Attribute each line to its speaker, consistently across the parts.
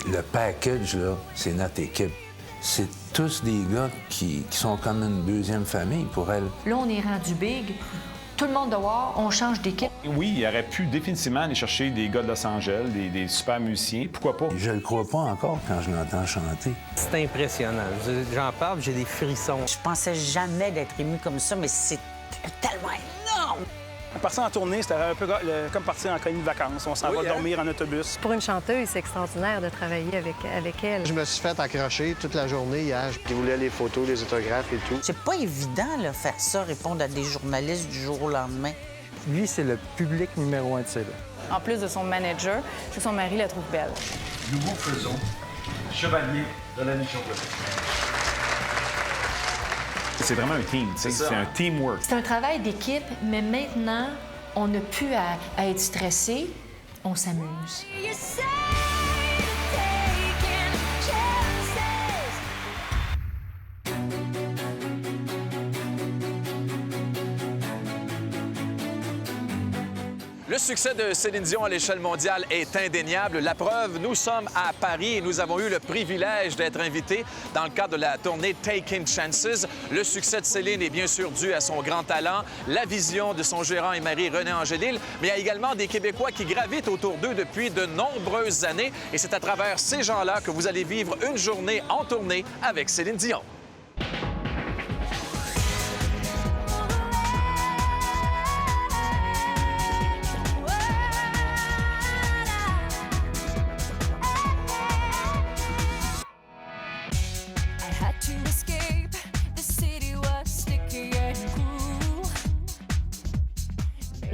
Speaker 1: Le package, là, c'est notre équipe. C'est tous des gars qui sont comme une deuxième famille pour elle.
Speaker 2: Là, on est rendu big. Tout le monde dehors, on change d'équipe.
Speaker 3: Oui, il aurait pu définitivement aller chercher des gars de Los Angeles, des super musiciens. Pourquoi pas?
Speaker 1: Je le crois pas encore quand je l'entends chanter.
Speaker 4: C'est impressionnant. J'en parle, j'ai des frissons.
Speaker 5: Je pensais jamais d'être ému comme ça, mais c'est tellement énorme!
Speaker 6: Partir en tournée, c'était un peu comme partir en colonie de vacances. On s'en va dormir en autobus.
Speaker 7: Pour une chanteuse, c'est extraordinaire de travailler avec elle.
Speaker 8: Je me suis fait accrocher toute la journée hier. Je voulais les photos, les autographes et tout.
Speaker 5: C'est pas évident, là, faire ça, répondre à des journalistes du jour au lendemain.
Speaker 4: Lui, c'est le public numéro 1 de Céline.
Speaker 7: En plus de son manager, je trouve que son mari la trouve belle.
Speaker 9: Nous vous faisons chevalier de la Légion d'honneur.
Speaker 3: C'est vraiment un team, c'est un teamwork.
Speaker 2: C'est un travail d'équipe, mais maintenant, on n'a plus à être stressé, on s'amuse.
Speaker 10: Le succès de Céline Dion à l'échelle mondiale est indéniable. La preuve, nous sommes à Paris et nous avons eu le privilège d'être invités dans le cadre de la tournée Taking Chances. Le succès de Céline est bien sûr dû à son grand talent, la vision de son gérant et mari René Angélil, mais il y a également des Québécois qui gravitent autour d'eux depuis de nombreuses années. Et c'est à travers ces gens-là que vous allez vivre une journée en tournée avec Céline Dion.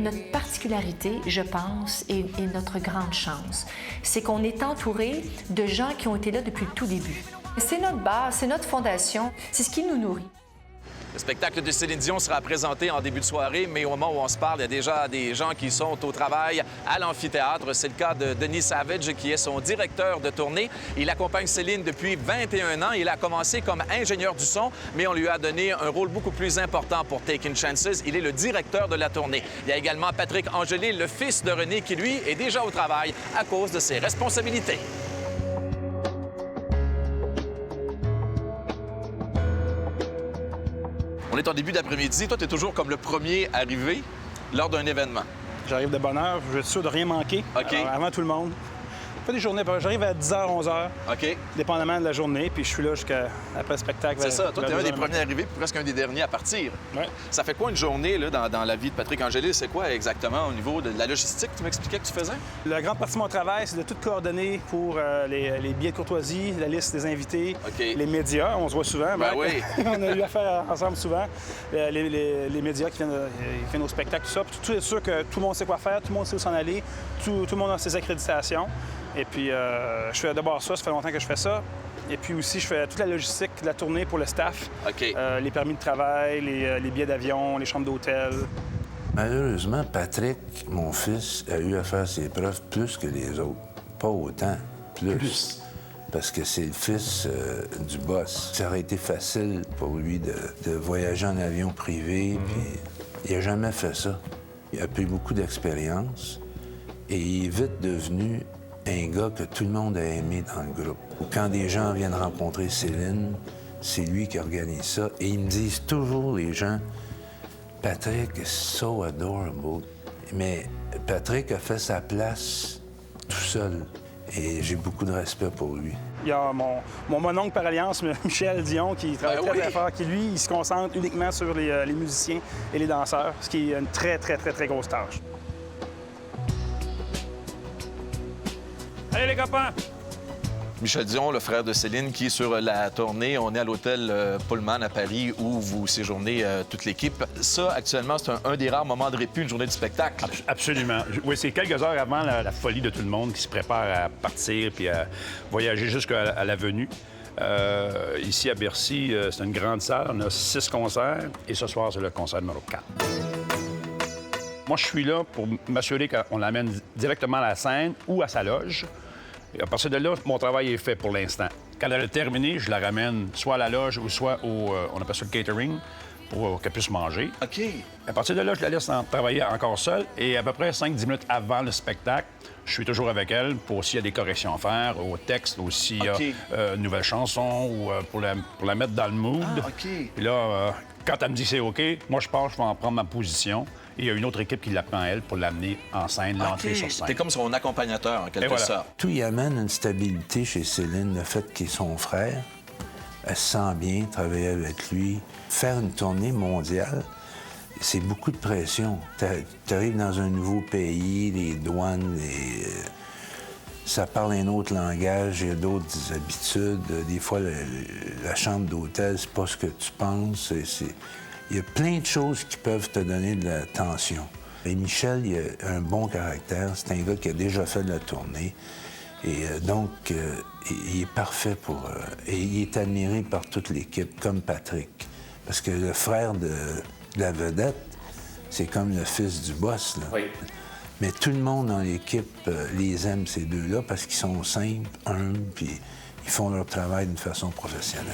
Speaker 2: Notre particularité, je pense, et notre grande chance, c'est qu'on est entouré de gens qui ont été là depuis le tout début. C'est notre base, c'est notre fondation, c'est ce qui nous nourrit.
Speaker 10: Le spectacle de Céline Dion sera présenté en début de soirée, mais au moment où on se parle, il y a déjà des gens qui sont au travail à l'amphithéâtre. C'est le cas de Denis Savage, qui est son directeur de tournée. Il accompagne Céline depuis 21 ans. Il a commencé comme ingénieur du son, mais on lui a donné un rôle beaucoup plus important pour Taking Chances. Il est le directeur de la tournée. Il y a également Patrick Angélil, le fils de René, qui, lui, est déjà au travail à cause de ses responsabilités. On est en début d'après-midi. Toi, tu es toujours comme le premier arrivé lors d'un événement.
Speaker 6: J'arrive de bonne heure, je suis sûr de rien manquer.
Speaker 10: OK.
Speaker 6: Avant tout le monde. Je fais des journées, j'arrive à 10h, 11h.
Speaker 10: OK.
Speaker 6: Dépendamment de la journée, puis je suis là jusqu'à après le spectacle.
Speaker 10: C'est ça. Toi, tu es un des premiers arrivés, puis presque un des derniers à partir.
Speaker 6: Oui.
Speaker 10: Ça fait quoi une journée là, dans la vie de Patrick Angélil? C'est quoi exactement au niveau de la logistique? Tu m'expliquais que tu faisais?
Speaker 6: La grande partie de mon travail, c'est de tout coordonner pour les billets de courtoisie, la liste des invités,
Speaker 10: OK.
Speaker 6: les médias. On se voit souvent.
Speaker 10: Ben oui.
Speaker 6: On a eu affaire ensemble souvent. Les médias qui viennent au spectacle, tout ça. Puis tout est sûr que tout le monde sait quoi faire, tout le monde sait où s'en aller, tout le monde a ses accréditations. Et puis, je fais d'abord ça fait longtemps que je fais ça. Et puis aussi, je fais toute la logistique de la tournée pour le staff.
Speaker 10: OK.
Speaker 6: Les permis de travail, les billets d'avion, les chambres d'hôtel.
Speaker 1: Malheureusement, Patrick, mon fils, a eu à faire ses preuves plus que les autres. Pas autant, plus. Parce que c'est le fils du boss. Ça aurait été facile pour lui de voyager en avion privé, puis il n'a jamais fait ça. Il a pris beaucoup d'expérience et il est vite devenu un gars que tout le monde a aimé dans le groupe. Quand des gens viennent rencontrer Céline, c'est lui qui organise ça. Et ils me disent toujours, les gens, « Patrick is so adorable. » Mais Patrick a fait sa place tout seul. Et j'ai beaucoup de respect pour lui.
Speaker 6: Il y a mon mononcle par alliance, Michel Dion, qui travaille très fort, qui, lui, il se concentre uniquement sur les musiciens et les danseurs, ce qui est une très, très, très, très grosse tâche. Allez, les copains!
Speaker 10: Michel Dion, le frère de Céline, qui est sur la tournée. On est à l'hôtel Pullman à Paris où vous séjournez toute l'équipe. Ça, actuellement, c'est un des rares moments de répit, une journée de spectacle.
Speaker 3: Absolument. Oui, c'est quelques heures avant la folie de tout le monde qui se prépare à partir puis à voyager jusqu'à la venue. Ici, à Bercy, c'est une grande salle. On a 6 concerts et ce soir, c'est le concert numéro 4. Moi, je suis là pour m'assurer qu'on l'amène directement à la scène ou à sa loge. Et à partir de là, mon travail est fait pour l'instant. Quand elle est terminée, je la ramène soit à la loge ou soit au, on appelle ça le catering, pour qu'elle puisse manger.
Speaker 10: OK.
Speaker 3: À partir de là, je la laisse travailler encore seule. Et à peu près 5-10 minutes avant le spectacle, je suis toujours avec elle pour s'il y a des corrections à faire, au texte, ou s'il y a une nouvelle chanson, ou pour la mettre dans le mood.
Speaker 10: Ah, OK.
Speaker 3: Puis là, quand elle me dit c'est OK, moi, je pars, je vais en prendre ma position. Et il y a une autre équipe qui la prend, elle, pour l'amener en scène, l'entrer sur scène.
Speaker 10: T'es comme son accompagnateur, en quelque sorte.
Speaker 1: Tout y amène une stabilité chez Céline, le fait qu'il est son frère. Elle se sent bien travailler avec lui. Faire une tournée mondiale, c'est beaucoup de pression. Tu arrives dans un nouveau pays, les douanes, ça parle un autre langage, il y a d'autres habitudes. Des fois, la chambre d'hôtel, c'est pas ce que tu penses. Il y a plein de choses qui peuvent te donner de la tension. Et Michel, il a un bon caractère. C'est un gars qui a déjà fait de la tournée. Et donc, il est parfait pour... et il est admiré par toute l'équipe, comme Patrick. Parce que le frère de la vedette, c'est comme le fils du boss, là.
Speaker 10: Oui. Mais
Speaker 1: tout le monde dans l'équipe les aime, ces deux-là, parce qu'ils sont simples, humbles, puis ils font leur travail d'une façon professionnelle.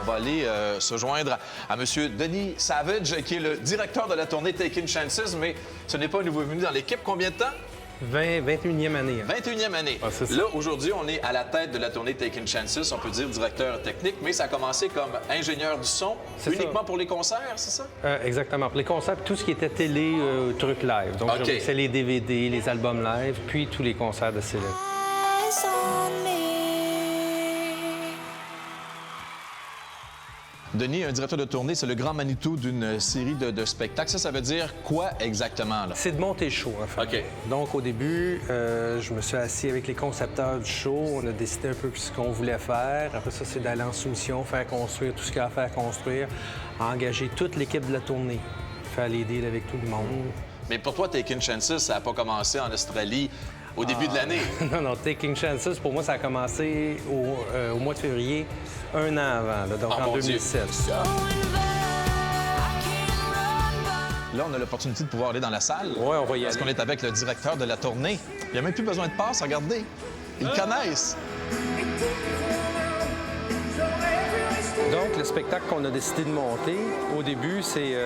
Speaker 10: On va aller se joindre à M. Denis Savage, qui est le directeur de la tournée Taking Chances, mais ce n'est pas un nouveau venu dans l'équipe. Combien de temps?
Speaker 4: 21e année.
Speaker 10: 21e année.
Speaker 4: Ah, c'est ça.
Speaker 10: Là, aujourd'hui, on est à la tête de la tournée Taking Chances, on peut dire directeur technique, mais ça a commencé comme ingénieur du son, uniquement
Speaker 4: ça.
Speaker 10: pour les concerts, c'est ça?
Speaker 4: Exactement. Pour les concerts, tout ce qui était télé, trucs live. Donc, c'est les DVD, les albums live, puis tous les concerts de Céline.
Speaker 10: Denis, un directeur de tournée, c'est le grand Manitou d'une série de spectacles. Ça veut dire quoi exactement, là?
Speaker 4: C'est de monter le show, en fait.
Speaker 10: OK.
Speaker 4: Donc, au début, je me suis assis avec les concepteurs du show. On a décidé un peu ce qu'on voulait faire. Après ça, c'est d'aller en soumission, faire construire tout ce qu'il y a à faire construire, engager toute l'équipe de la tournée, faire les deals avec tout le monde.
Speaker 10: Mais pour toi, Taking Chances, ça n'a pas commencé en Australie au début de l'année?
Speaker 4: Non, Taking Chances, pour moi, ça a commencé au mois de février, un an avant, là, donc en 2007.
Speaker 10: Là, on a l'opportunité de pouvoir aller dans la salle.
Speaker 4: Oui, on va y aller.
Speaker 10: Parce qu'on est avec le directeur de la tournée. Il n'y a même plus besoin de passe, regardez. Ils le connaissent.
Speaker 4: Donc, le spectacle qu'on a décidé de monter, au début, c'est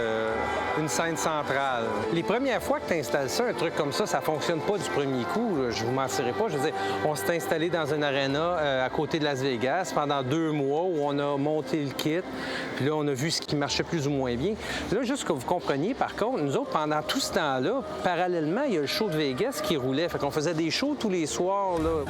Speaker 4: une scène centrale. Les premières fois que tu installes ça, un truc comme ça fonctionne pas du premier coup. Je vous mentirai pas. Je veux dire, on s'est installé dans une arena à côté de Las Vegas pendant 2 mois où on a monté le kit. Puis là, on a vu ce qui marchait plus ou moins bien. Là, juste que vous compreniez, par contre, nous autres, pendant tout ce temps-là, parallèlement, il y a le show de Vegas qui roulait. Fait qu'on faisait des shows tous les soirs, là.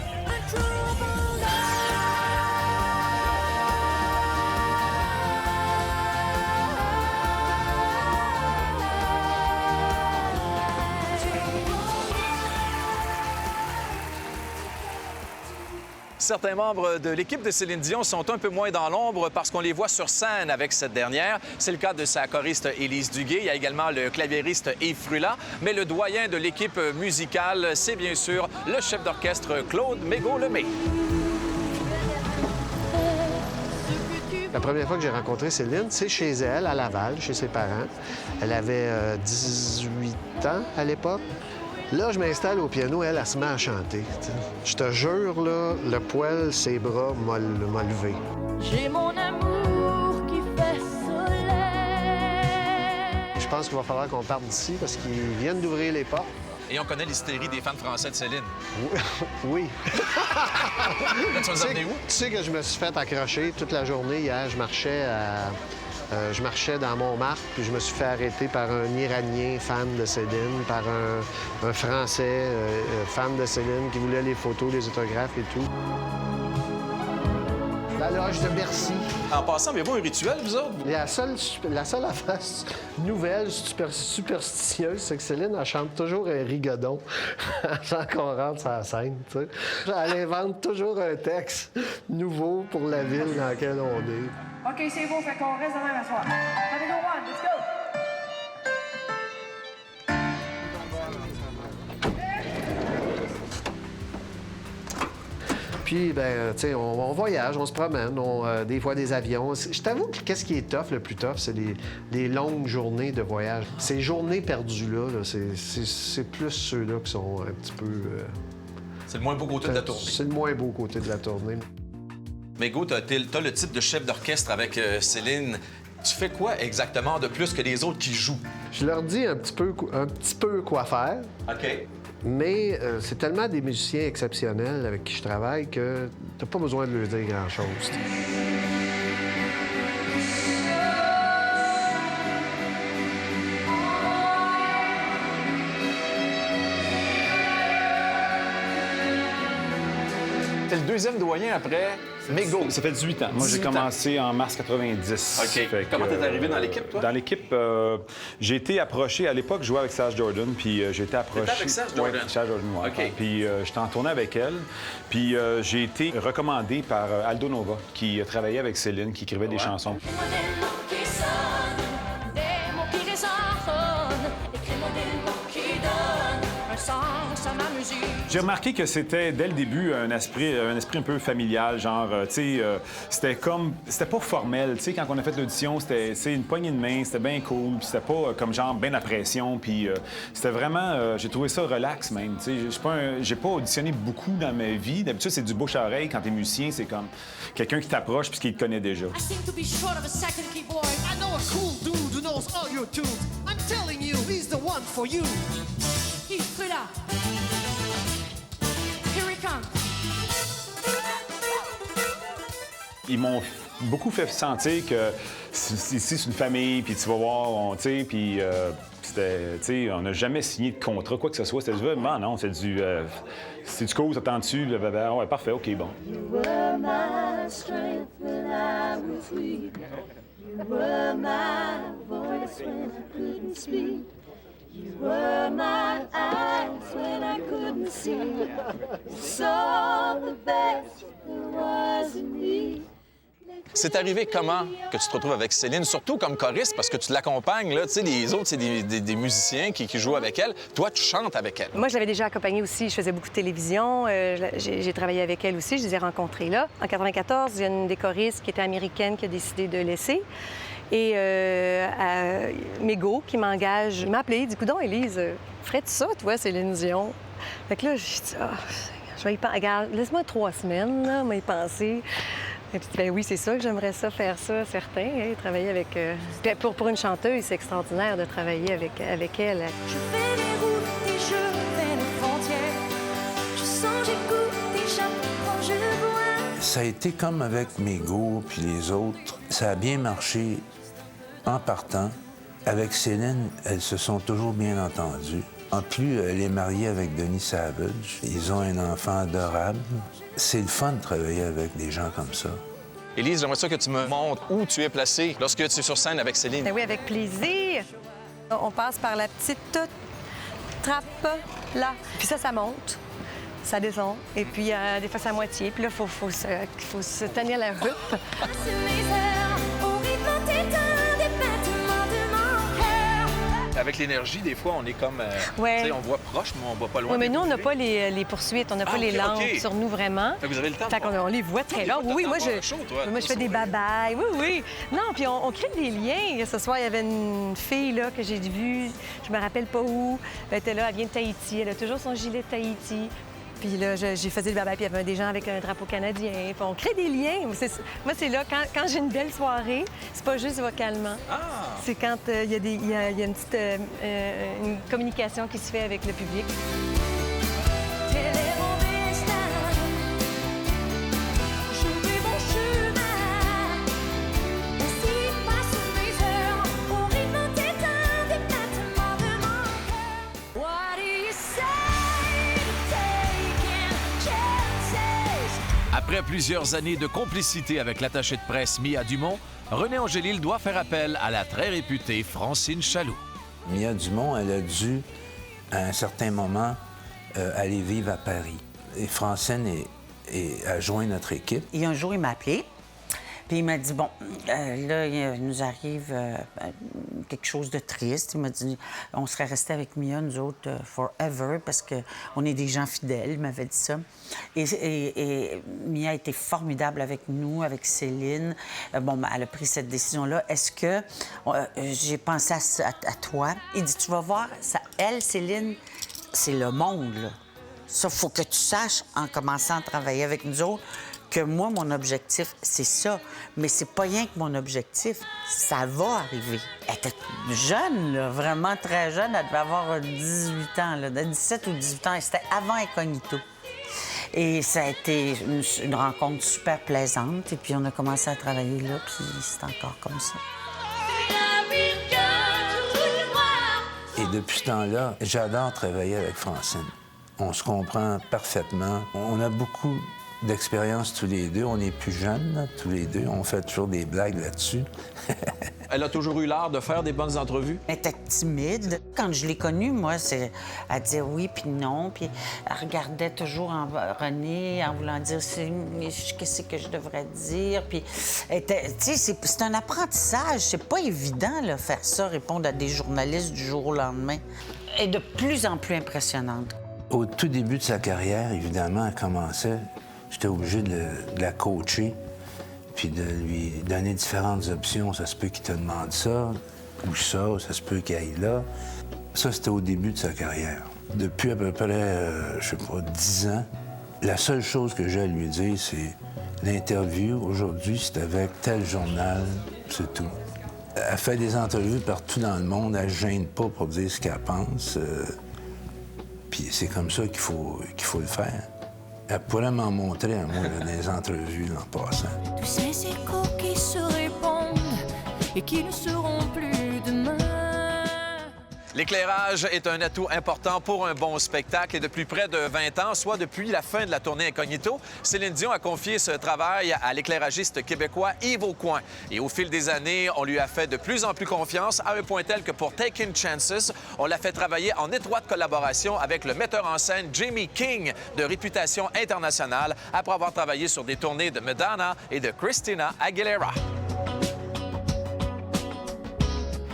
Speaker 10: Certains membres de l'équipe de Céline Dion sont un peu moins dans l'ombre parce qu'on les voit sur scène avec cette dernière. C'est le cas de sa choriste Élise Duguay. Il y a également le claviériste Yves Frula. Mais le doyen de l'équipe musicale, c'est bien sûr le chef d'orchestre Claude Mégaud-Lemay.
Speaker 8: La première fois que j'ai rencontré Céline, c'est chez elle, à Laval, chez ses parents. Elle avait 18 ans à l'époque. Là, je m'installe au piano, elle se met à chanter. T'sais. Je te jure, là, le poil, ses bras m'a levé.
Speaker 11: J'ai mon amour qui fait soleil.
Speaker 8: Je pense qu'il va falloir qu'on parte d'ici parce qu'ils viennent d'ouvrir les portes.
Speaker 10: Et on connaît l'hystérie des fans français de Céline.
Speaker 8: Oui.
Speaker 10: Là, tu vas nous emmener où?
Speaker 8: Tu sais que je me suis fait accrocher toute la journée hier. Je marchais dans Montmartre, puis je me suis fait arrêter par un Iranien fan de Céline, par un Français fan de Céline qui voulait les photos, les autographes et tout. La loge de Bercy.
Speaker 10: En passant, avez-vous un rituel, vous autres?
Speaker 8: La seule affaire nouvelle superstitieuse, c'est que Céline, elle chante toujours un rigodon avant qu'on rentre sur la scène, tu sais. Elle invente toujours un texte nouveau pour la ville dans laquelle on est.
Speaker 11: OK, c'est bon, fait qu'on reste de même à soir. Allez, go one, let's go!
Speaker 8: Puis, ben, tu sais, on voyage, on se promène, des fois des avions. Je t'avoue que qu'est-ce qui est tough, le plus tough, c'est les longues journées de voyage. Ces journées perdues-là, c'est plus ceux-là qui sont un petit peu...
Speaker 10: C'est le moins beau côté de la tournée.
Speaker 8: C'est le moins beau côté de la tournée.
Speaker 10: Mégo, t'as le titre de chef d'orchestre avec Céline. Tu fais quoi exactement de plus que les autres qui jouent?
Speaker 8: Je leur dis un petit peu quoi faire.
Speaker 10: OK.
Speaker 8: Mais c'est tellement des musiciens exceptionnels avec qui je travaille que t'as pas besoin de leur dire grand-chose.
Speaker 10: T'es le deuxième doyen après Mégo.
Speaker 12: Ça fait 18 ans. Moi, j'ai commencé en mars 90.
Speaker 10: OK. Comment t'es arrivé dans l'équipe, toi?
Speaker 12: Dans l'équipe, j'ai été approché. À l'époque, je jouais avec Serge Jordan, puis j'ai été approché...
Speaker 10: T'étais avec Serge Jordan?
Speaker 12: Oui, Serge Jordan, ouais.
Speaker 10: OK.
Speaker 12: Puis j'étais en tournée avec elle. Puis j'ai été recommandé par Aldo Nova, qui travaillait avec Céline, qui écrivait des chansons. J'ai remarqué que c'était, dès le début, un esprit un peu familial, genre, tu sais, c'était pas formel, tu sais, quand on a fait l'audition, c'était une poignée de main, c'était bien cool, puis c'était pas comme genre bien à pression, puis c'était vraiment, j'ai trouvé ça relax même, tu sais, j'ai pas auditionné beaucoup dans ma vie, d'habitude c'est du bouche à oreille, quand t'es musicien, c'est comme quelqu'un qui t'approche puis qui te connaît déjà. Ils m'ont beaucoup fait sentir que ici, c'est une famille, puis tu vas voir, tu sais, puis on n'a jamais signé de contrat, quoi que ce soit. C'était vraiment, non, c'est du cool, t'attends-tu, ouais, parfait, OK, bon.
Speaker 10: C'est arrivé comment que tu te retrouves avec Céline, surtout comme choriste, parce que tu l'accompagnes, là, tu sais, les autres, c'est des musiciens qui jouent avec elle. Toi, tu chantes avec elle.
Speaker 7: Moi, je l'avais déjà accompagnée aussi. Je faisais beaucoup de télévision. J'ai travaillé avec elle aussi. Je les ai rencontrés là. En 94, il y a une des choristes qui était américaine qui a décidé de laisser. Et Mégo, qui m'engage, il m'a appelé, il dit « Coudonc, Élise, ferais-tu ça, toi, Céline Dion? » Fait que là, j'ai dit « Ah, je vais y penser. Regarde, laisse-moi 3 semaines, là, m'y penser. » Et puis, ben oui, c'est ça que j'aimerais ça, faire ça, certain, hein, travailler avec... Pour une chanteuse, c'est extraordinaire de travailler avec elle.
Speaker 11: Je fais les routes et je fais les frontières. Je sens, j'écoute déjà quand je vois.
Speaker 1: Ça a été comme avec Mégo puis les autres. Ça a bien marché en partant. Avec Céline, elles se sont toujours bien entendues. En plus, elle est mariée avec Denis Savage. Ils ont un enfant adorable. C'est le fun de travailler avec des gens comme ça.
Speaker 10: Élise, j'aimerais ça que tu me montres où tu es placée lorsque tu es sur scène avec Céline.
Speaker 7: Ben oui, avec plaisir. On passe par la petite trappe, là. Puis ça monte, ça descend. Et puis, des fois, c'est à moitié. Puis là, il faut se tenir la route.
Speaker 11: C'est mes heures au rythme t'éteint des battements de mon cœur.
Speaker 10: Avec l'énergie, des fois, on est comme...
Speaker 7: Ouais.
Speaker 10: Tu sais, on voit proche, mais on voit pas loin.
Speaker 7: Oui, mais nous, on n'a pas les poursuites, on n'a pas les lampes sur nous, vraiment.
Speaker 10: Fait que vous avez le temps.
Speaker 7: Fait qu'on les voit très là. Oui, moi, je fais des babayes. Oui, oui. Non, puis on crée des liens. Ce soir, il y avait une fille là, que j'ai vue, je me rappelle pas où. Elle était là, elle vient de Tahiti. Elle a toujours son gilet de Tahiti. Puis là, j'ai fait des babayes, puis il y avait des gens avec un drapeau canadien. Puis on crée des liens. Moi, c'est là, quand j'ai une belle soirée, c'est pas juste vocalement. C'est quand il y a une petite une communication qui se fait avec le public.
Speaker 10: Après plusieurs années de complicité avec l'attachée de presse Mia Dumont, René Angélil doit faire appel à la très réputée Francine Chaloux.
Speaker 1: Mia Dumont, elle a dû, à un certain moment, aller vivre à Paris. Et Francine a joint notre équipe.
Speaker 5: Et un jour, il m'a appelé. Puis il m'a dit, bon, là, il nous arrive quelque chose de triste. Il m'a dit, on serait resté avec Mia, nous autres, forever, parce qu'on est des gens fidèles. Il m'avait dit ça. Et Mia a été formidable avec nous, avec Céline. Bon, ben, elle a pris cette décision-là. Est-ce que j'ai pensé à toi? Il dit, tu vas voir, ça, elle, Céline, c'est le monde, là. Ça, faut que tu saches, en commençant à travailler avec nous autres, que moi, mon objectif, c'est ça. Mais c'est pas rien que mon objectif. Ça va arriver. Elle était jeune, là, vraiment très jeune. Elle devait avoir 18 ans, là, 17 ou 18 ans. Et c'était avant Incognito. Et ça a été une rencontre super plaisante. Et puis, on a commencé à travailler là, puis c'est encore comme ça.
Speaker 1: Et depuis ce temps-là, j'adore travailler avec Francine. On se comprend parfaitement. On a beaucoup d'expérience tous les deux. On est plus jeunes, là, tous les deux. On fait toujours des blagues là-dessus.
Speaker 10: Elle a toujours eu l'art de faire des bonnes entrevues?
Speaker 5: Elle était timide. Quand je l'ai connue, moi, elle disait oui puis non. Puis elle regardait toujours René en voulant dire qu'est-ce que je devrais dire. Puis, tu sais, c'est un apprentissage. C'est pas évident, là, faire ça, répondre à des journalistes du jour au lendemain. Elle est de plus en plus impressionnante.
Speaker 1: Au tout début de sa carrière, évidemment, elle commençait. J'étais obligé de la coacher, puis de lui donner différentes options. Ça se peut qu'il te demande ça, ou ça se peut qu'il aille là. Ça, c'était au début de sa carrière. Depuis à peu près, je sais pas, 10 ans, la seule chose que j'ai à lui dire, c'est l'interview, aujourd'hui, c'est avec tel journal, c'est tout. Elle fait des entrevues partout dans le monde, elle ne gêne pas pour dire ce qu'elle pense. Puis c'est comme ça qu'il faut le faire. Elle pourrait m'en montrer à moi dans les entrevues en passant.
Speaker 11: Tous ces échos qui se répondent et qui ne seront plus demain.
Speaker 10: L'éclairage est un atout important pour un bon spectacle et depuis près de 20 ans, soit depuis la fin de la tournée Incognito, Céline Dion a confié ce travail à l'éclairagiste québécois Yves Aucoin. Et au fil des années, on lui a fait de plus en plus confiance, à un point tel que pour Taking Chances, on l'a fait travailler en étroite collaboration avec le metteur en scène Jamie King, de réputation internationale, après avoir travaillé sur des tournées de Madonna et de Christina Aguilera.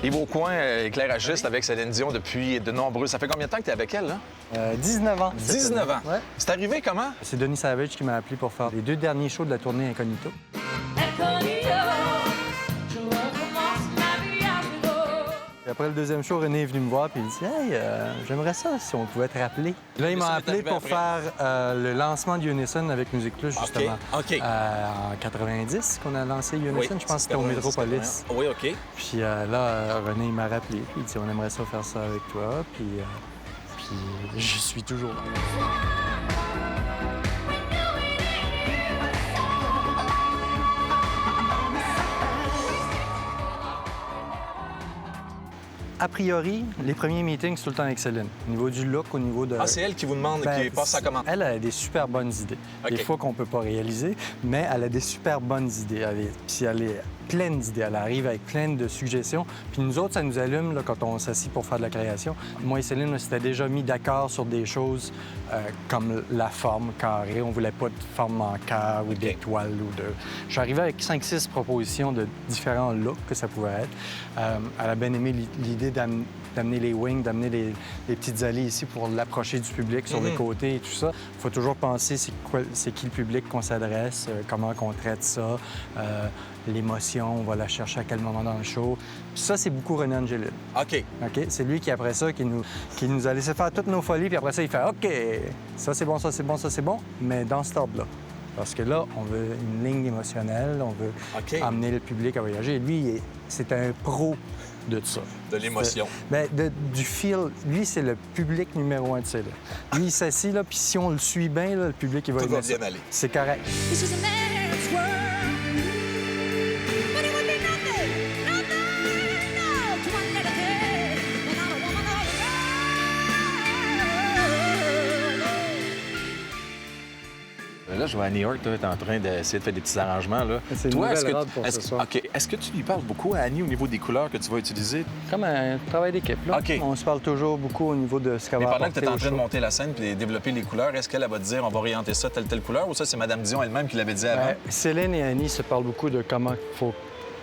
Speaker 10: Yves Aucoin, éclairagiste avec Céline Dion depuis de nombreux... Ça fait combien de temps que tu es avec elle, là?
Speaker 13: 19 ans.
Speaker 10: 19 ans?
Speaker 13: Ouais.
Speaker 10: C'est arrivé comment?
Speaker 13: C'est Denis Savage qui m'a appelé pour faire les 2 derniers shows de la tournée Incognito. Et après le 2e show, René est venu me voir et il dit « Hey, j'aimerais ça si on pouvait te rappeler. » Là, il m'a appelé pour faire le lancement de Unison avec Musique Plus, justement.
Speaker 10: OK.
Speaker 13: En 90 qu'on a lancé Unison,
Speaker 10: Oui,
Speaker 13: je pense que c'était au Métropolis.
Speaker 10: Oui, OK.
Speaker 13: Puis là, René il m'a rappelé, puis il dit « On aimerait ça faire ça avec toi. » Puis je suis toujours là. A priori, les premiers meetings, c'est tout le temps avec Céline. Au niveau du look, au niveau de...
Speaker 10: Ah, c'est elle qui vous demande, qui passe sa commande?
Speaker 13: Elle a des super bonnes idées.
Speaker 10: Okay.
Speaker 13: Des fois qu'on peut pas réaliser, mais elle a des super bonnes idées. Puis elle est pleine d'idées. Elle arrive avec plein de suggestions. Puis nous autres, ça nous allume là, quand on s'assit pour faire de la création. Moi et Céline, on s'était déjà mis d'accord sur des choses comme la forme carrée. On voulait pas de forme en cœur ou d'étoile ou de... Je suis arrivé avec 5-6 propositions de différents looks que ça pouvait être. Elle a bien aimé l'idée d'amener les wings, d'amener les petites allées ici pour l'approcher du public sur les côtés et tout ça. Il faut toujours penser c'est qui le public qu'on s'adresse, comment qu'on traite ça, l'émotion, on va la chercher à quel moment dans le show. Puis ça, c'est beaucoup René Angelil.
Speaker 10: OK.
Speaker 13: C'est lui qui, après ça, qui nous a laissé faire toutes nos folies, puis après ça, il fait OK, ça c'est bon, ça c'est bon, ça c'est bon, mais dans cet ordre-là. Parce que là, on veut une ligne émotionnelle, on veut amener le public à voyager. Et lui, c'est un pro de ça.
Speaker 10: De l'émotion.
Speaker 13: Bien, du feel. Lui, c'est le public numéro 1 de Céline. Lui, il s'assit, là, puis si on le suit bien, là, le public, il va aimer ça.
Speaker 10: Tout va bien aller.
Speaker 13: C'est correct.
Speaker 14: là, je vois Annie Hort, tu es en train d'essayer de faire des petits arrangements. Là.
Speaker 13: C'est une nouvelle robe pour ce soir.
Speaker 14: OK. Est-ce que tu lui parles beaucoup à Annie au niveau des couleurs que tu vas utiliser?
Speaker 13: Comme un travail d'équipe, là.
Speaker 14: OK.
Speaker 13: On se parle toujours beaucoup au niveau de ce qu'elle va apporter.
Speaker 14: Mais pendant que tu es en train de
Speaker 13: au show.
Speaker 14: monter la scène et développer les couleurs, est-ce qu'elle va te dire on va orienter ça telle couleur ou ça, c'est Mme Dion elle-même qui l'avait dit avant?
Speaker 13: Céline et Annie se parlent beaucoup de comment il faut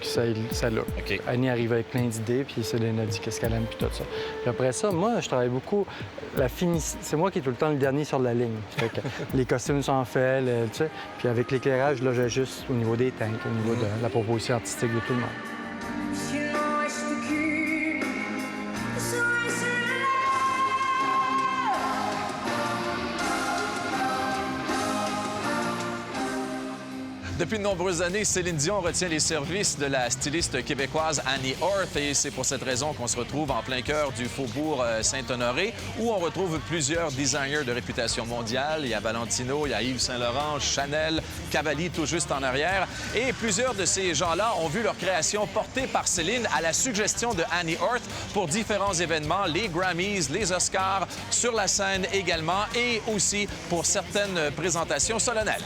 Speaker 13: que ça look.
Speaker 14: OK.
Speaker 13: Annie arrive avec plein d'idées, puis Céline a dit qu'est-ce qu'elle aime, puis tout ça. Puis après ça, moi, je travaille beaucoup. C'est moi qui est tout le temps le dernier sur la ligne. Fait que les costumes sont faits, tu sais. Puis avec l'éclairage, là, j'ajuste au niveau des tanks, au niveau de la proposition artistique de tout le monde.
Speaker 10: Depuis de nombreuses années, Céline Dion retient les services de la styliste québécoise Annie Hort et c'est pour cette raison qu'on se retrouve en plein cœur du faubourg Saint-Honoré où on retrouve plusieurs designers de réputation mondiale. Il y a Valentino, il y a Yves Saint-Laurent, Chanel, Cavalli tout juste en arrière. Et plusieurs de ces gens-là ont vu leur création portée par Céline à la suggestion de Annie Hort pour différents événements, les Grammys, les Oscars, sur la scène également et aussi pour certaines présentations solennelles.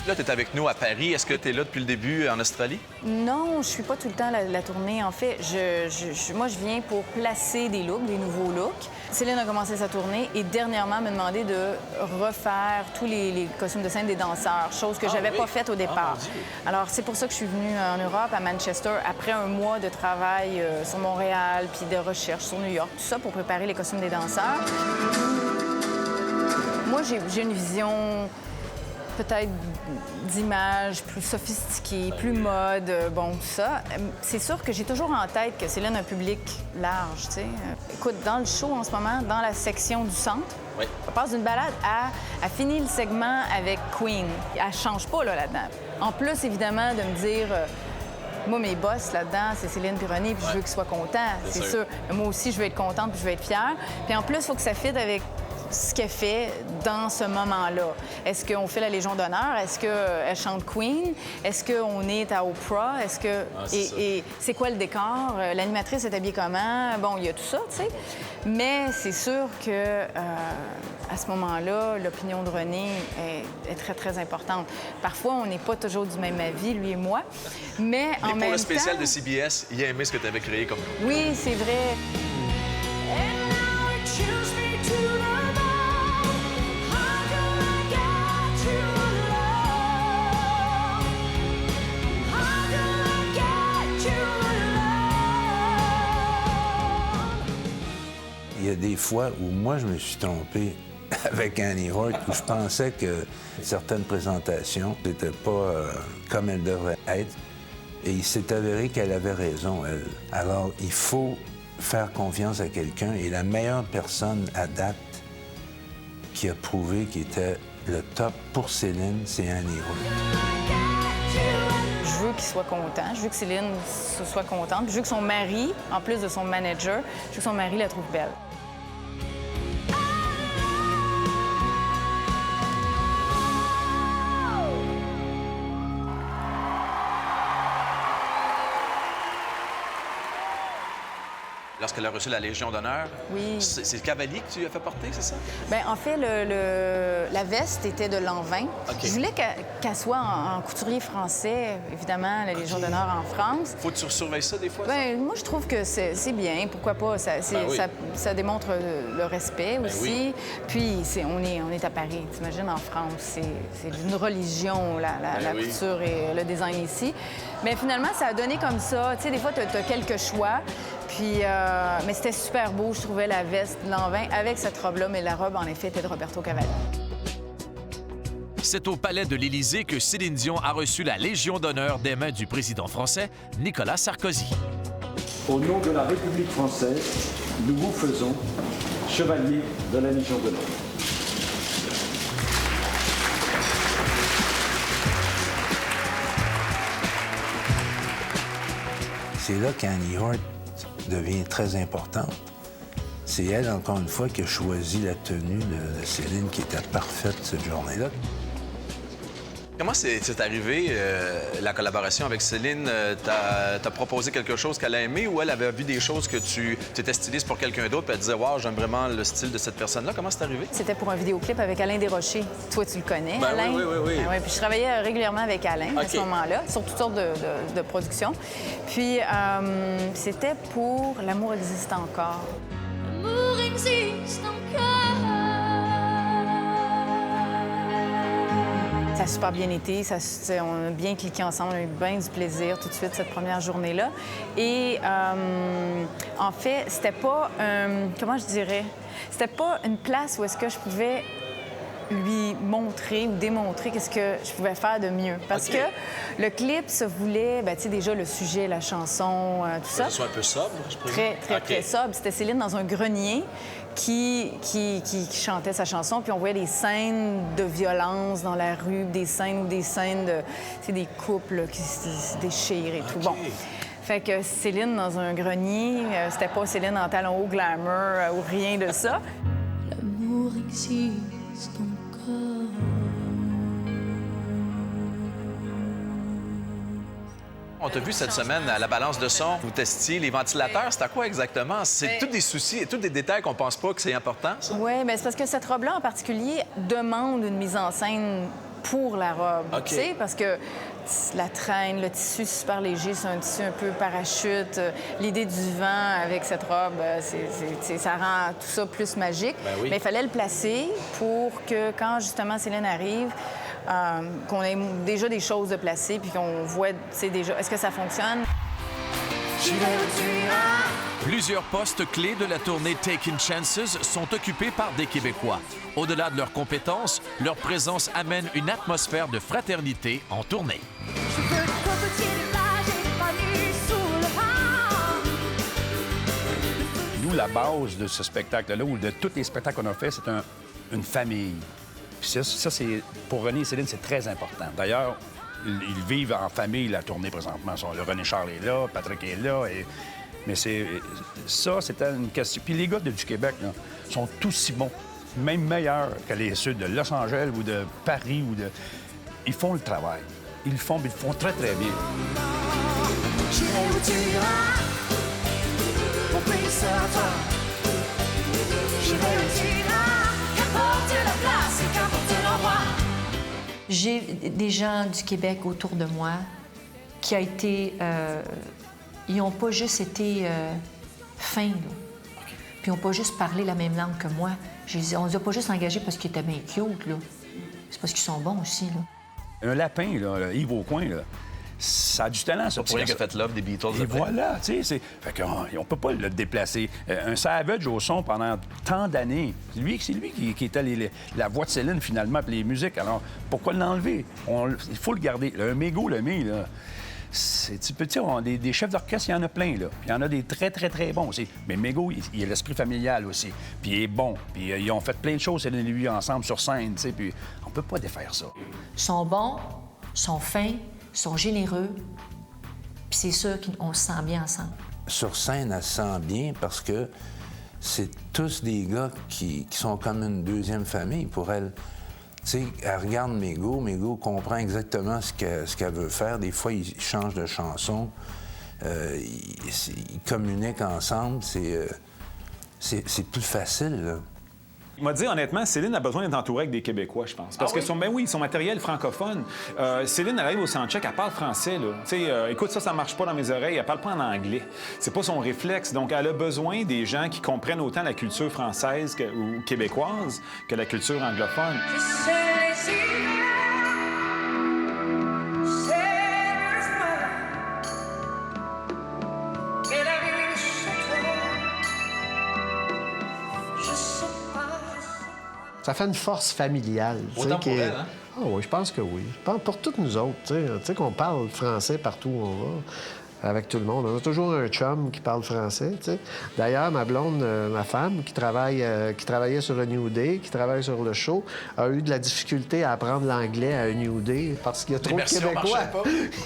Speaker 10: Là, tu es avec nous à Paris. Est-ce que tu es là depuis le début en Australie?
Speaker 15: Non, je suis pas tout le temps la tournée. En fait, moi, je viens pour placer des looks, des nouveaux looks. Céline a commencé sa tournée et dernièrement m'a demandé de refaire tous les costumes de scène des danseurs, chose que j'avais pas faite au départ. Alors, c'est pour ça que je suis venue en Europe, à Manchester, après un mois de travail sur Montréal, puis de recherche sur New York, tout ça pour préparer les costumes des danseurs. Moi, j'ai une vision peut-être d'images plus sophistiquées, plus mode, bon, tout ça. C'est sûr que j'ai toujours en tête que Céline a un public large, tu sais. Écoute, dans le show en ce moment, dans la section du centre, on passe d'une balade à finir le segment avec Queen. Elle change pas là-dedans. En plus, évidemment, de me dire... moi, mes boss là-dedans, c'est Céline puis René, puis je veux qu'ils soient contents, c'est sûr. Moi aussi, je veux être contente, puis je veux être fière. Puis en plus, il faut que ça fitte avec ce qu'elle fait dans ce moment-là. Est-ce qu'on fait la Légion d'honneur? Est-ce qu'elle chante Queen? Est-ce qu'on est à Oprah? Est-ce que... et c'est quoi le décor? L'animatrice est habillée comment? Bon, il y a tout ça, tu sais. Mais c'est sûr que à ce moment-là, l'opinion de René est très, très importante. Parfois, on n'est pas toujours du même avis, lui et moi. Mais en même temps...
Speaker 10: pour le spécial de CBS, il a aimé ce que tu avais créé comme nous.
Speaker 15: Oui, c'est vrai.
Speaker 1: Il y a des fois où moi, je me suis trompé avec Annie Hort, où je pensais que certaines présentations n'étaient pas comme elles devraient être. Et il s'est avéré qu'elle avait raison, elle. Alors, il faut faire confiance à quelqu'un. Et la meilleure personne à date qui a prouvé qu'il était le top pour Céline, c'est Annie Hort.
Speaker 15: Je veux qu'il soit content. Je veux que Céline soit contente. Je veux que son mari, en plus de son manager, je veux que son mari la trouve belle.
Speaker 10: Lorsqu'elle a reçu la Légion d'honneur,
Speaker 15: oui.
Speaker 10: C'est Cavalli que tu lui as fait porter, c'est ça?
Speaker 15: Bien, en fait, la veste était de l'an 20. Je voulais qu'elle soit en couturier français, évidemment, la Légion d'honneur en France.
Speaker 10: Faut que tu surveilles ça des fois?
Speaker 15: Bien, moi, je trouve que c'est bien. Pourquoi pas? Ça démontre le respect aussi.
Speaker 10: Oui.
Speaker 15: Puis, on est à Paris. T'imagines, en France, c'est une religion, la couture et le design ici. Mais finalement, ça a donné comme ça. Tu sais, des fois, tu as quelques choix. Puis, mais c'était super beau, je trouvais, la veste de l'an 20 avec cette robe-là, mais la robe, en effet, était de Roberto Cavalli.
Speaker 10: C'est au palais de l'Élysée que Céline Dion a reçu la Légion d'honneur des mains du président français, Nicolas Sarkozy.
Speaker 9: Au nom de la République française, nous vous faisons chevalier de la Légion d'honneur.
Speaker 1: C'est là qu'Annie Hort devient très importante. C'est elle, encore une fois, qui a choisi la tenue de Céline qui était parfaite cette journée-là.
Speaker 10: Comment c'est arrivé, la collaboration avec Céline? T'as proposé quelque chose qu'elle a aimé ou elle avait vu des choses que tu étais styliste pour quelqu'un d'autre puis elle disait « Wow, j'aime vraiment le style de cette personne-là ». Comment c'est arrivé?
Speaker 15: C'était pour un vidéoclip avec Alain Desrochers. Toi, tu le connais,
Speaker 10: Ben
Speaker 15: Alain?
Speaker 10: oui.
Speaker 15: Ben oui, puis je travaillais régulièrement avec Alain à ce moment-là, sur toutes sortes de productions. Puis c'était pour L'amour existe encore.
Speaker 11: L'amour existe encore.
Speaker 15: Ça a super bien été, on a bien cliqué ensemble, on a eu bien du plaisir tout de suite cette première journée-là. Et en fait, c'était pas, comment je dirais, c'était pas une place où est-ce que je pouvais lui montrer ou démontrer qu'est-ce que je pouvais faire de mieux. Parce que le clip se voulait, ben, tu sais, déjà le sujet, la chanson, tout ça.
Speaker 10: Que ce soit un peu sobre, je présume?
Speaker 15: Très sobre. C'était Céline dans un grenier qui chantait sa chanson, puis on voyait des scènes de violence dans la rue, des scènes de, tu sais, des couples là, qui se déchirent et tout. Bon. Fait que Céline dans un grenier, c'était pas Céline en talons hauts glamour ou rien de ça.
Speaker 11: L'amour existe encore.
Speaker 10: On t'a vu cette semaine à la balance de son, vous testiez les ventilateurs. C'était à quoi exactement? C'est tous des soucis et tous des détails qu'on pense pas que c'est important, ça?
Speaker 15: Oui, bien c'est parce que cette robe-là en particulier demande une mise en scène pour la robe.
Speaker 10: OK.
Speaker 15: Tu sais, parce que la traîne, le tissu super léger, c'est un tissu un peu parachute. L'idée du vent avec cette robe, ça rend tout ça plus magique.
Speaker 10: Ben oui.
Speaker 15: Mais il fallait le placer pour que quand justement Céline arrive, qu'on ait déjà des choses de placer puis qu'on voit, tu sais, déjà, est-ce que ça fonctionne?
Speaker 16: Plusieurs postes clés de la tournée Taking Chances sont occupés par des Québécois. Au-delà de leurs compétences, leur présence amène une atmosphère de fraternité en tournée.
Speaker 3: Nous, la base de ce spectacle-là, ou de tous les spectacles qu'on a fait, c'est une famille. Puis ça, c'est, pour René et Céline, c'est très important. D'ailleurs, ils vivent en famille la tournée présentement. Le René Charles est là, Patrick est là. Mais c'était une question. Puis les gars du Québec là, sont tous si bons, même meilleurs que les ceux de Los Angeles ou de Paris. Ils font le travail. Ils le font très, très bien.
Speaker 2: J'ai des gens du Québec autour de moi qui a été... ils n'ont pas juste été fins, là. Puis ils n'ont pas juste parlé la même langue que moi. On ne les a pas juste engagés parce qu'ils étaient bien cute, là. C'est parce qu'ils sont bons aussi, là.
Speaker 3: Un lapin, là, Yves Aucoin, là, ça a du talent, ça.
Speaker 10: Pas pour rien qu'il a fait Love des Beatles.
Speaker 3: Et voilà, tu sais, fait qu'on peut pas le déplacer. Un Savage au son pendant tant d'années, c'est lui qui était la voix de Céline, finalement, puis les musiques. Alors, pourquoi l'enlever? Il faut le garder. Un Mégo, là, tu peux dire, des chefs d'orchestre, il y en a plein, là. Puis il y en a des très, très, très bons aussi. Mais Mégo, il a l'esprit familial aussi. Puis il est bon. Puis ils ont fait plein de choses, Céline et lui, ensemble, sur scène, tu sais. Puis on peut pas défaire ça.
Speaker 2: Ils sont bons, sont fins, sont généreux, puis c'est sûr qu'on se sent bien ensemble.
Speaker 1: Sur scène, elle se sent bien parce que c'est tous des gars qui sont comme une deuxième famille pour elle. Tu sais, elle regarde Mégo comprend exactement ce qu'elle veut faire. Des fois, ils changent de chanson, ils communiquent ensemble. C'est plus facile, là.
Speaker 12: Il m'a dit, honnêtement, Céline a besoin d'être entourée avec des Québécois, je pense. Parce que son matériel francophone. Céline, elle arrive au soundcheck, elle parle français, là. Tu sais, écoute, ça marche pas dans mes oreilles, elle parle pas en anglais. C'est pas son réflexe. Donc, elle a besoin des gens qui comprennent autant la culture française ou québécoise que la culture anglophone.
Speaker 8: Ça fait une force familiale.
Speaker 14: Autant pour elle, hein?
Speaker 8: Ah oui, je pense que oui. Je pense pour toutes nous autres. Tu sais qu'on parle français partout où on va, avec tout le monde. On a toujours un chum qui parle français. T'sais. D'ailleurs, ma blonde, ma femme, qui travaillait sur A New Day, qui travaille sur le show, a eu de la difficulté à apprendre l'anglais à A New Day parce qu'il y a trop de Québécois.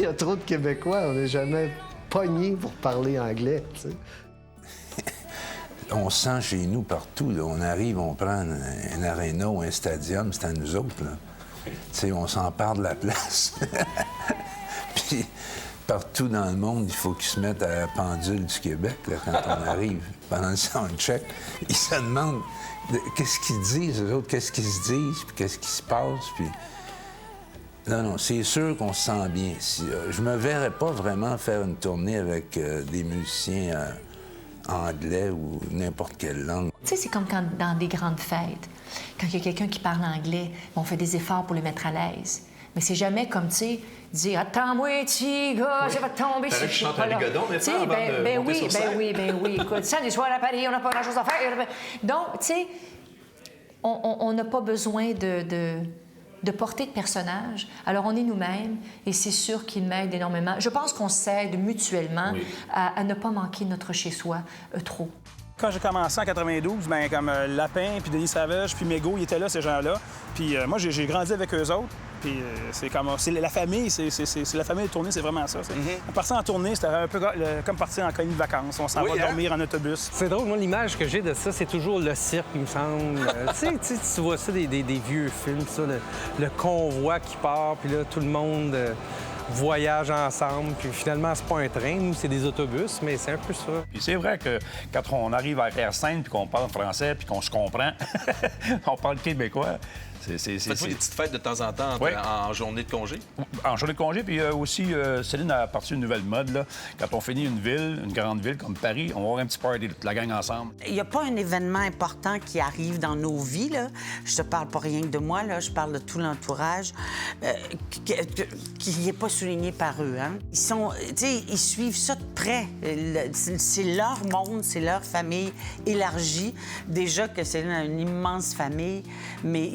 Speaker 8: Il y a trop de Québécois. On n'est jamais pogné pour parler anglais. T'sais.
Speaker 1: On sent chez nous partout. Là. On arrive, on prend un aréna ou un stadium, c'est à nous autres. Là. sais, on s'empare de la place. Puis partout dans le monde, il faut qu'ils se mettent à la pendule du Québec là, quand on arrive. Pendant le soundcheck, ils se demandent qu'est-ce qu'ils disent, eux autres, qu'est-ce qu'ils se disent, puis qu'est-ce qui se passe. Puis... Non, c'est sûr qu'on se sent bien ici. Je me verrais pas vraiment faire une tournée avec des musiciens anglais ou n'importe quelle langue.
Speaker 2: Tu sais, c'est comme quand dans des grandes fêtes, quand il y a quelqu'un qui parle anglais, on fait des efforts pour le mettre à l'aise. Mais c'est jamais comme, tu sais, dire « Attends-moi, petit gars, je vais tomber sur le
Speaker 14: Tu chantes un rigodon, mais pas avant de monter sur scène.
Speaker 2: Ben oui. Écoute, samedi soir à Paris, on n'a pas grand-chose à faire. Donc, tu sais, on n'a pas besoin de porter de personnage. Alors, on est nous-mêmes et c'est sûr qu'il m'aide énormément. Je pense qu'on s'aide mutuellement à ne pas manquer notre chez-soi trop.
Speaker 6: Quand j'ai commencé en 92, bien, comme Lapin, puis Denis Savage, puis Mégo, ils étaient là, ces gens-là. Puis moi, j'ai grandi avec eux autres. Puis c'est comme... C'est la famille, c'est la famille de tournée, c'est vraiment ça. Partir en tournée, c'était un peu comme partir en colonie de vacances. On s'en va dormir en autobus.
Speaker 4: C'est drôle, moi, l'image que j'ai de ça, c'est toujours le cirque, il me semble. Tu vois ça, des vieux films, ça, le convoi qui part, puis là, tout le monde... voyage ensemble, puis finalement, c'est pas un train, nous, c'est des autobus, mais c'est un peu ça.
Speaker 3: Puis c'est vrai que quand on arrive à Air Seine, puis qu'on parle français, puis qu'on se comprend, on parle québécois.
Speaker 14: Faites-vous des petites fêtes de temps en temps en journée de congé?
Speaker 3: En journée de congé, puis aussi, Céline a parti une nouvelle mode. Là. Quand on finit une grande ville comme Paris, on va avoir un petit party, toute la gang ensemble.
Speaker 5: Il n'y a pas un événement important qui arrive dans nos vies, là. Je te parle pas rien que de moi, là. Je parle de tout l'entourage, qui n'est pas souligné par eux. Hein. Ils suivent ça de près. C'est leur monde, c'est leur famille élargie. Déjà que Céline a une immense famille, mais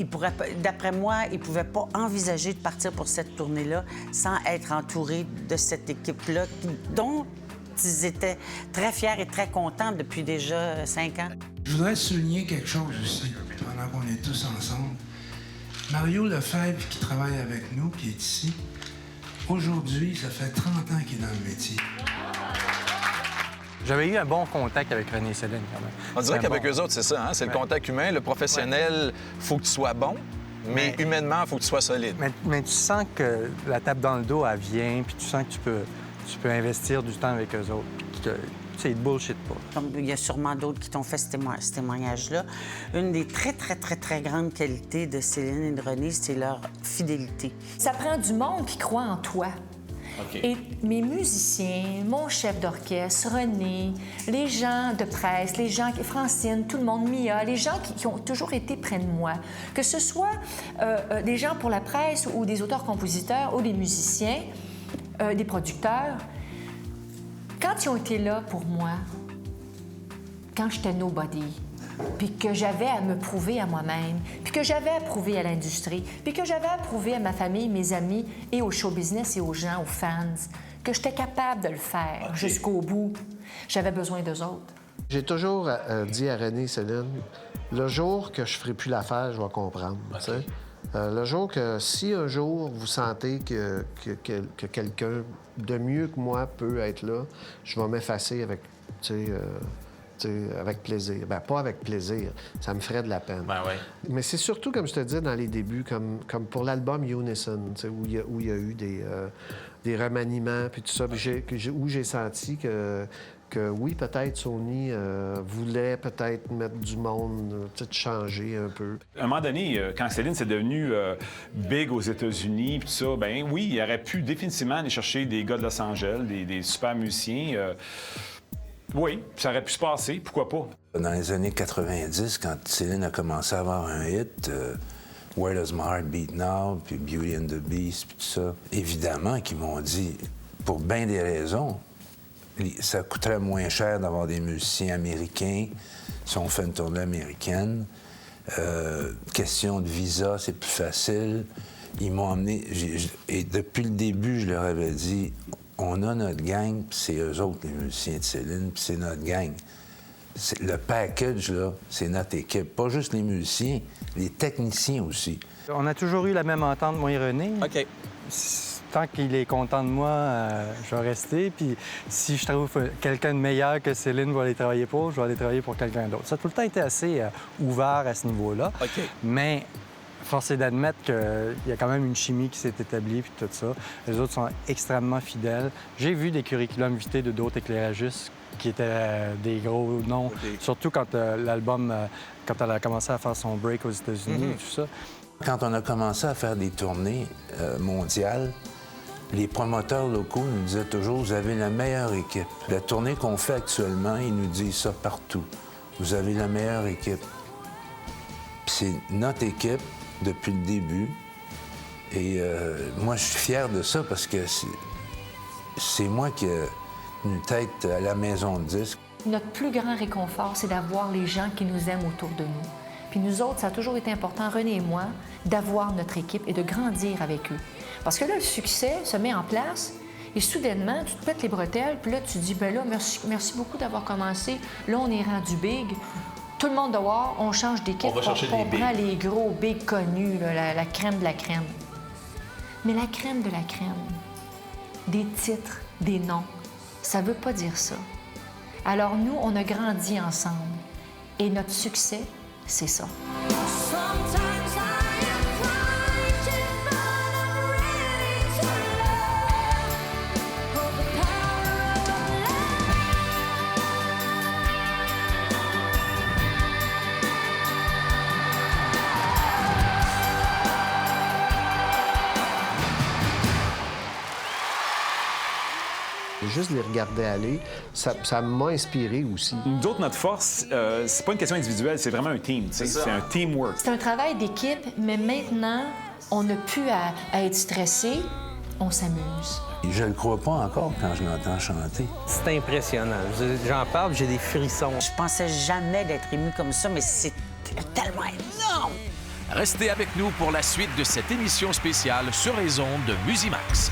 Speaker 5: d'après moi, ils ne pouvaient pas envisager de partir pour cette tournée-là sans être entourés de cette équipe-là, dont ils étaient très fiers et très contents depuis déjà 5 ans.
Speaker 17: Je voudrais souligner quelque chose aussi, pendant qu'on est tous ensemble. Mario Lefebvre, qui travaille avec nous, qui est ici, aujourd'hui, ça fait 30 ans qu'il est dans le métier.
Speaker 13: J'avais eu un bon contact avec René et Céline, quand même.
Speaker 14: On dirait qu'avec eux autres, c'est ça, hein? C'est le contact humain. Le professionnel, faut que tu sois bon, mais humainement, il faut que tu sois solide.
Speaker 13: Mais tu sens que la tape dans le dos, elle vient, puis tu sens que tu peux investir du temps avec eux autres, puis que c'est bullshit pas.
Speaker 5: Comme il y a sûrement d'autres qui t'ont fait ce témoignage-là. Une des très, très, très, très grandes qualités de Céline et de René, c'est leur fidélité.
Speaker 2: Ça prend du monde qui croit en toi.
Speaker 14: Okay.
Speaker 2: Et mes musiciens, mon chef d'orchestre, René, les gens de presse, les gens, Francine, tout le monde, Mia, les gens qui ont toujours été près de moi, que ce soit des gens pour la presse ou des auteurs-compositeurs ou des musiciens, des producteurs, quand ils ont été là pour moi, quand j'étais nobody, puis que j'avais à me prouver à moi-même, puis que j'avais à prouver à l'industrie, puis que j'avais à prouver à ma famille, mes amis et au show business et aux gens, aux fans, que j'étais capable de le faire jusqu'au bout. J'avais besoin d'eux autres.
Speaker 8: J'ai toujours dit à René et Céline, le jour que je ferai plus l'affaire, je vais comprendre. Okay. Le jour que, si un jour vous sentez que quelqu'un de mieux que moi peut être là, je vais m'effacer avec, avec plaisir. Bien, pas avec plaisir. Ça me ferait de la peine.
Speaker 14: Ben ouais.
Speaker 8: Mais c'est surtout, comme je te dis, dans les débuts, comme pour l'album Unison, où il y a eu des remaniements, puis tout ça, où j'ai senti que oui, peut-être Sony voulait peut-être mettre du monde, peut-être changer un peu.
Speaker 12: À un moment donné, quand Céline s'est devenue big aux États-Unis, puis tout ça, ben oui, il aurait pu définitivement aller chercher des gars de Los Angeles, des super musiciens. Oui, ça aurait pu se passer, pourquoi pas?
Speaker 1: Dans les années 90, quand Céline a commencé à avoir un hit, Where Does My Heart Beat Now, puis Beauty and the Beast, puis tout ça, évidemment qu'ils m'ont dit, pour bien des raisons, ça coûterait moins cher d'avoir des musiciens américains si on fait une tournée américaine. Question de visa, c'est plus facile. Ils m'ont emmené... Et depuis le début, je leur avais dit, on a notre gang, puis c'est eux autres, les musiciens de Céline, puis c'est notre gang. Le package, là, c'est notre équipe. Pas juste les musiciens, les techniciens aussi.
Speaker 13: On a toujours eu la même entente, moi et René.
Speaker 14: OK.
Speaker 13: Tant qu'il est content de moi, je vais rester. Puis si je trouve quelqu'un de meilleur que Céline va aller travailler pour, je vais aller travailler pour quelqu'un d'autre. Ça a tout le temps été assez ouvert à ce niveau-là.
Speaker 14: OK.
Speaker 13: Mais Force est d'admettre qu'il y a quand même une chimie qui s'est établie, puis tout ça. Les autres sont extrêmement fidèles. J'ai vu des curriculums vitae de d'autres éclairagistes qui étaient des gros noms, surtout quand l'album, quand elle a commencé à faire son break aux États-Unis et tout ça.
Speaker 1: Quand on a commencé à faire des tournées mondiales, les promoteurs locaux nous disaient toujours « Vous avez la meilleure équipe ». La tournée qu'on fait actuellement, ils nous disent ça partout. Vous avez la meilleure équipe. Puis c'est notre équipe depuis le début. Et moi, je suis fier de ça parce que c'est moi qui ai une tête à la maison de disques.
Speaker 2: Notre plus grand réconfort, c'est d'avoir les gens qui nous aiment autour de nous. Puis nous autres, ça a toujours été important, René et moi, d'avoir notre équipe et de grandir avec eux. Parce que là, le succès se met en place et soudainement, tu te pètes les bretelles, puis là, tu te dis, ben là, merci beaucoup d'avoir commencé. Là, on est rendu big. Tout le monde dehors, on change d'équipe.
Speaker 16: On va chercher des bigs.
Speaker 2: On prend les gros bigs connus, là, la crème de la crème. Mais la crème de la crème, des titres, des noms, ça veut pas dire ça. Alors nous, on a grandi ensemble. Et notre succès, c'est ça.
Speaker 8: Juste les regarder aller, ça m'a inspiré aussi.
Speaker 12: Nous autres, notre force, c'est pas une question individuelle, c'est vraiment un team. C'est un teamwork.
Speaker 2: C'est un travail d'équipe, mais maintenant, on n'a plus à être stressé, on s'amuse.
Speaker 1: Je le crois pas encore quand je l'entends chanter.
Speaker 4: C'est impressionnant. J'en parle, j'ai des frissons.
Speaker 5: Je pensais jamais d'être émue comme ça, mais c'est tellement énorme!
Speaker 16: Restez avec nous pour la suite de cette émission spéciale sur les ondes de Musimax.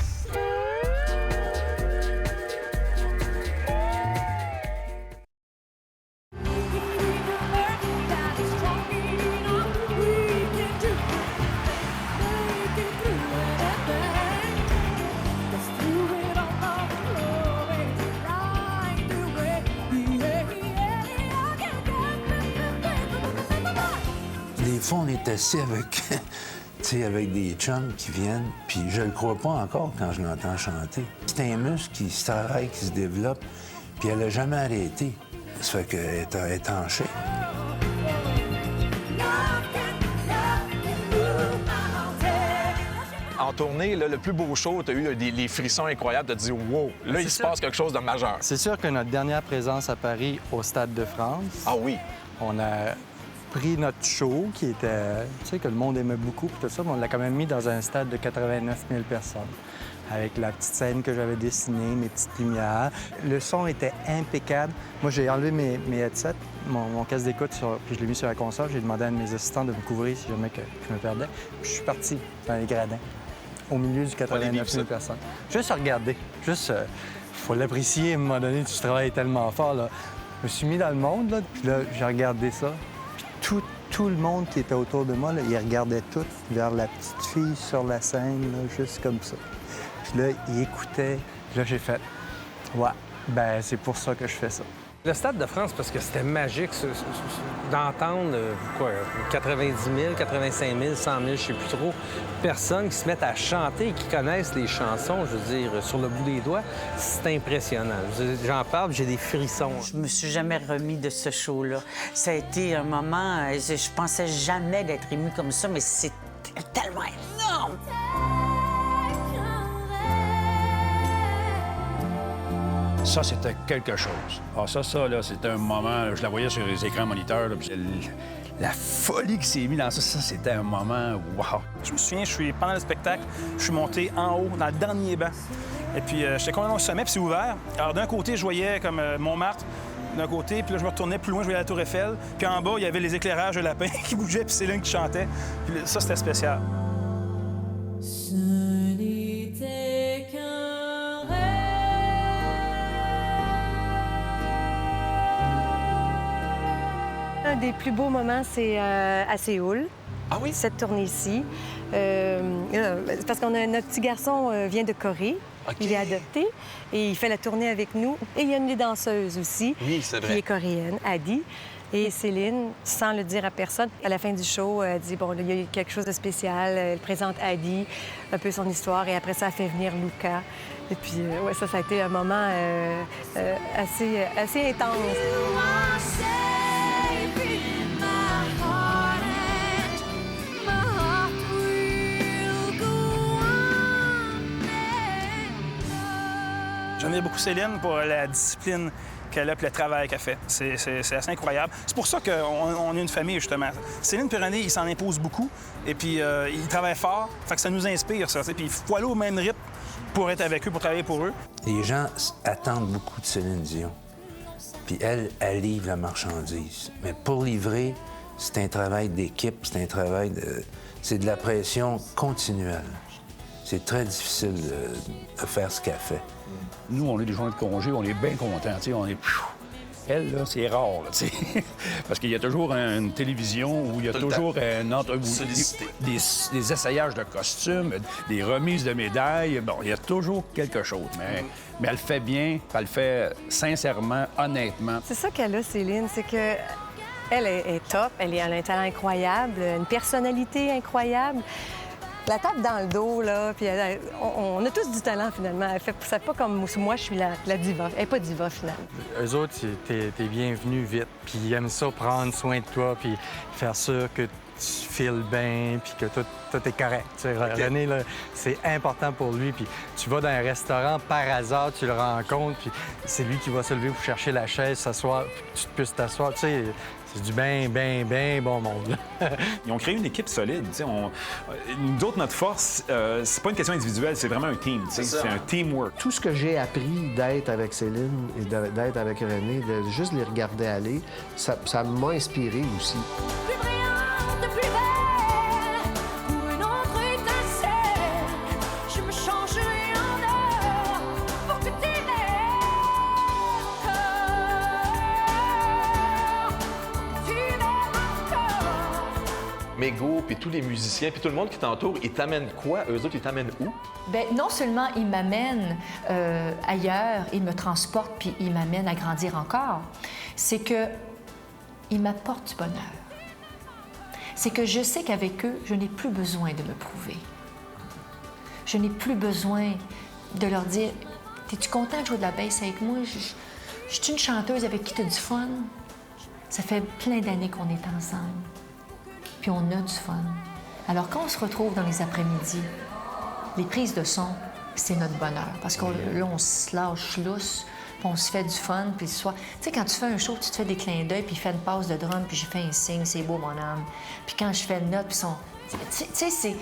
Speaker 1: Des fois, on est assis avec, avec des chums qui viennent, puis je le crois pas encore quand je l'entends chanter. C'est un muscle qui se travaille, qui se développe, puis elle a jamais arrêté. Ça fait qu'elle est étanchée.
Speaker 14: En tournée, là, le plus beau show, tu as eu les frissons incroyables, tu as dit « Wow, là, il se passe quelque chose de majeur ».
Speaker 13: C'est sûr que notre dernière présence à Paris, au Stade de France...
Speaker 14: Ah oui?
Speaker 13: On a pris notre show, qui était, tu sais, que le monde aimait beaucoup, puis tout ça, mais on l'a quand même mis dans un stade de 89 000 personnes, avec la petite scène que j'avais dessinée, mes petites lumières. Le son était impeccable. Moi, j'ai enlevé mes headsets, mon casque d'écoute, puis je l'ai mis sur la console. J'ai demandé à un de mes assistants de me couvrir si jamais que je me perdais. Puis je suis parti dans les gradins, au milieu du 89 000 personnes. Juste à regarder. Juste, faut l'apprécier. À un moment donné, tu travailles tellement fort, là. Je me suis mis dans le monde, là, puis là, j'ai regardé ça. Puis tout le monde qui était autour de moi, là, il regardait tout vers la petite fille sur la scène, là, juste comme ça. Puis là, il écoutait. Puis là, j'ai fait « Ouais, ben c'est pour ça que je fais ça ».
Speaker 4: Le Stade de France, parce que c'était magique d'entendre, 90 000, 85 000, 100 000, je sais plus trop, personnes qui se mettent à chanter et qui connaissent les chansons, je veux dire, sur le bout des doigts. C'est impressionnant. J'en parle, j'ai des frissons.
Speaker 5: Je me suis jamais remis de ce show-là. Ça a été un moment, je pensais jamais d'être émue comme ça, mais c'est tellement énorme!
Speaker 3: Ça, c'était quelque chose. Ah, ça, là, c'était un moment, là, je la voyais sur les écrans moniteurs, là, puis la folie qui s'est mise dans ça, c'était un moment, wow!
Speaker 6: Je me souviens, pendant le spectacle, je suis monté en haut, dans le dernier banc. Et puis, j'étais complètement au sommet, puis c'est ouvert. Alors, d'un côté, je voyais comme Montmartre, d'un côté, puis là, je me retournais plus loin, je voyais la Tour Eiffel. Puis en bas, il y avait les éclairages de lapin qui bougeaient, puis Céline qui chantait. Puis ça, c'était spécial.
Speaker 7: Un des plus beaux moments, c'est à Séoul.
Speaker 14: Ah oui?
Speaker 7: Cette tournée-ci. Parce qu'on a notre petit garçon vient de Corée.
Speaker 14: Okay.
Speaker 7: Il est adopté et il fait la tournée avec nous. Et il y a une des danseuses aussi,
Speaker 14: oui, c'est vrai,
Speaker 7: qui est coréenne, Adi. Et Céline, sans le dire à personne, à la fin du show, elle dit, bon, là, il y a eu quelque chose de spécial. Elle présente Addie, un peu son histoire, et après ça, elle fait venir Luca. Et puis, ouais, ça a été un moment assez intense.
Speaker 6: J'aimais beaucoup Céline pour la discipline qu'elle a et le travail qu'elle fait. C'est assez incroyable. C'est pour ça qu'on est une famille, justement. Céline et René, ils s'en imposent beaucoup et puis ils travaillent fort. Fait que ça nous inspire, ça. Puis il faut aller au même rythme pour être avec eux, pour travailler pour eux.
Speaker 1: Les gens attendent beaucoup de Céline Dion. Puis elle livre la marchandise. Mais pour livrer, c'est un travail d'équipe, c'est un travail de... C'est de la pression continuelle. C'est très difficile de faire ce qu'elle fait.
Speaker 3: Nous, on a des journées de congé, on est bien contents. On est... Elle, là, c'est rare, là, parce qu'il y a toujours une télévision où il y a toujours des essayages de costumes, des remises de médailles. Bon, il y a toujours quelque chose, mais elle fait bien, elle le fait sincèrement, honnêtement.
Speaker 7: C'est ça qu'elle a, Céline, c'est que elle est top, elle a un talent incroyable, une personnalité incroyable. La tape dans le dos, là, puis on a tous du talent, finalement. C'est pas comme moi, je suis la diva. Elle n'est pas diva, finalement.
Speaker 13: Eux autres, t'es bienvenu vite, puis ils aiment ça, prendre soin de toi, puis faire sûr que tu files bien, puis que tout est correct. Okay. René, là, c'est important pour lui, puis tu vas dans un restaurant, par hasard, tu le rencontres, puis c'est lui qui va se lever pour chercher la chaise, s'asseoir, puis que tu puisses t'asseoir, tu sais... C'est du bien bon monde.
Speaker 12: Ils ont créé une équipe solide. Nous autres, notre force, c'est pas une question individuelle, c'est vraiment un team. C'est un teamwork.
Speaker 8: Tout ce que j'ai appris d'être avec Céline et d'être avec René, de juste les regarder aller, ça m'a inspiré aussi.
Speaker 10: Mégo, puis tous les musiciens, puis tout le monde qui t'entoure, ils t'amènent quoi? Eux autres, ils t'amènent où?
Speaker 2: Bien, non seulement ils m'amènent ailleurs, ils me transportent, puis ils m'amènent à grandir encore, c'est qu'ils m'apportent du bonheur. C'est que je sais qu'avec eux, je n'ai plus besoin de me prouver. Je n'ai plus besoin de leur dire « Es-tu content de jouer de la bass avec moi? Je suis une chanteuse avec qui tu as du fun? » Ça fait plein d'années qu'on est ensemble. Puis on a du fun. Alors, quand on se retrouve dans les après-midi, les prises de son, c'est notre bonheur. Parce que là, on se lâche lousse, puis on se fait du fun, puis le soir... Tu sais, quand tu fais un show, tu te fais des clins d'œil, puis il fait une passe de drum, puis j'ai fait un signe, c'est beau, mon âme. Puis quand je fais une note, puis son... Tu sais,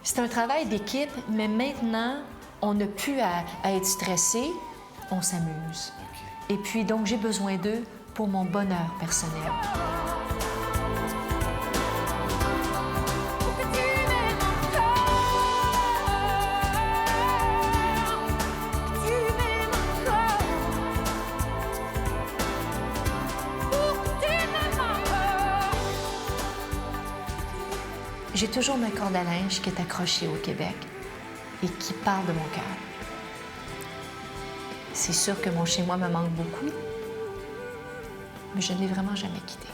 Speaker 2: c'est un travail d'équipe, mais maintenant, on n'a plus à être stressé, on s'amuse. Et puis, donc, j'ai besoin d'eux pour mon bonheur personnel. J'ai toujours ma corde à linge qui est accrochée au Québec et qui parle de mon cœur. C'est sûr que mon chez-moi me manque beaucoup, mais je ne l'ai vraiment jamais quitté.